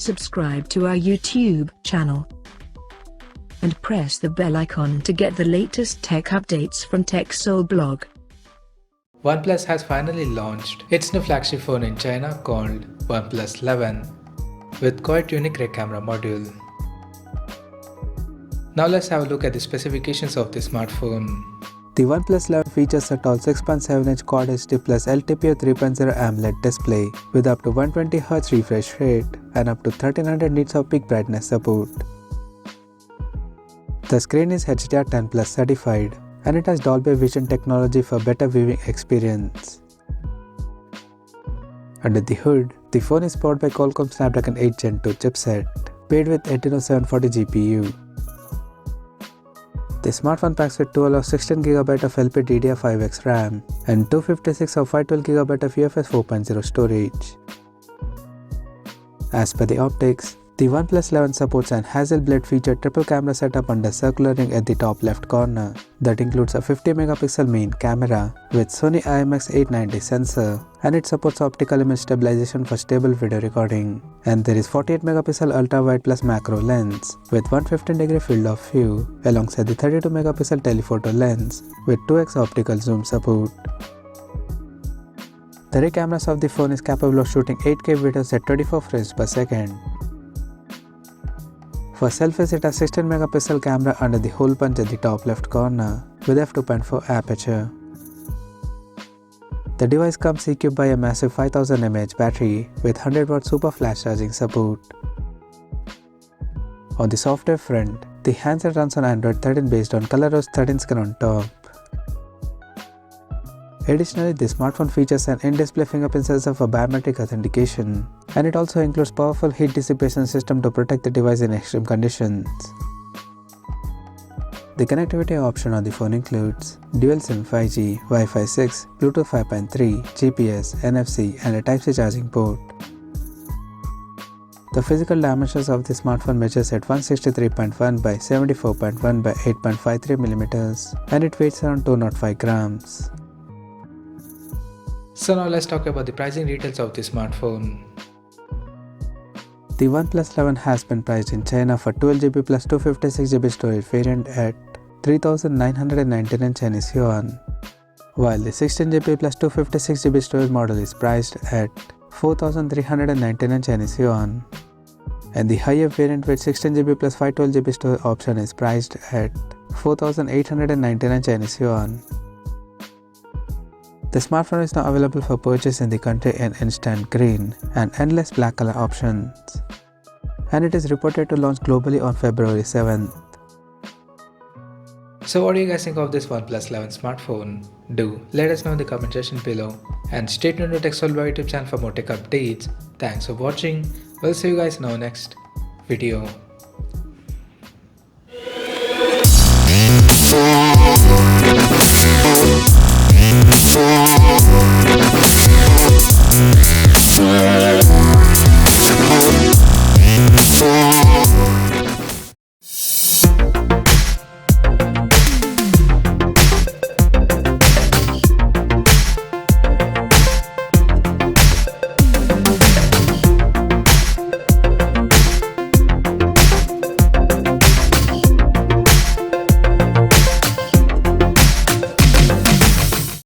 subscribe to our YouTube channel and press the bell icon to get the latest tech updates from TechSole blog. OnePlus has finally launched its new flagship phone in China called OnePlus 11 with quite unique rear camera module. Now let's have a look at the specifications of the smartphone. The OnePlus 11 features a tall 6.7-inch Quad HD plus LTPO 3.0 AMOLED display with up to 120Hz refresh rate and up to 1300 nits of peak brightness support. The screen is HDR10 Plus certified and it has Dolby Vision technology for better viewing experience. Under the hood, the phone is powered by Qualcomm Snapdragon 8 Gen 2 chipset, paired with Adreno 740 GPU. The smartphone packs with 12 or 16GB of LPDDR5X RAM and 256 or 512GB of UFS 4.0 storage. As per the optics, the OnePlus 11 supports an Hasselblad featured triple camera setup under circular ring at the top left corner that includes a 50MP main camera with Sony IMX890 sensor, and it supports optical image stabilization for stable video recording. And there is 48MP ultra-wide plus macro lens with 115° field of view alongside the 32MP telephoto lens with 2x optical zoom support. The rear cameras of the phone is capable of shooting 8K videos at 24 frames per second. For selfies, it has 16MP camera under the hole punch at the top left corner with f2.4 aperture. The device comes equipped by a massive 5000 mAh battery with 100W super flash charging support. On the software front, the handset runs on Android 13 based on ColorOS 13 skin on top. Additionally, the smartphone features an in-display fingerprint sensor for biometric authentication, and it also includes powerful heat dissipation system to protect the device in extreme conditions. The connectivity option on the phone includes dual SIM 5G, Wi-Fi 6, Bluetooth 5.3, GPS, NFC, and a Type-C charging port. The physical dimensions of the smartphone measures at 163.1 by 74.1 by 8.53mm, and it weighs around 205 grams. So now let's talk about the pricing details of the smartphone. The OnePlus 11 has been priced in China for 12GB plus 256GB storage variant at 3,999 Chinese yuan, while the 16GB plus 256GB storage model is priced at 4,399 Chinese yuan, and the higher variant with 16GB plus 512GB storage option is priced at 4,899 Chinese yuan. The smartphone is now available for purchase in the country in instant green and endless black color options, and it is reported to launch globally on February 7th. So what do you guys think of this OnePlus 11 smartphone? Do let us know in the comment section below, and stay tuned to TechSole YouTube channel for more tech updates. Thanks for watching. We'll see you guys in our next video.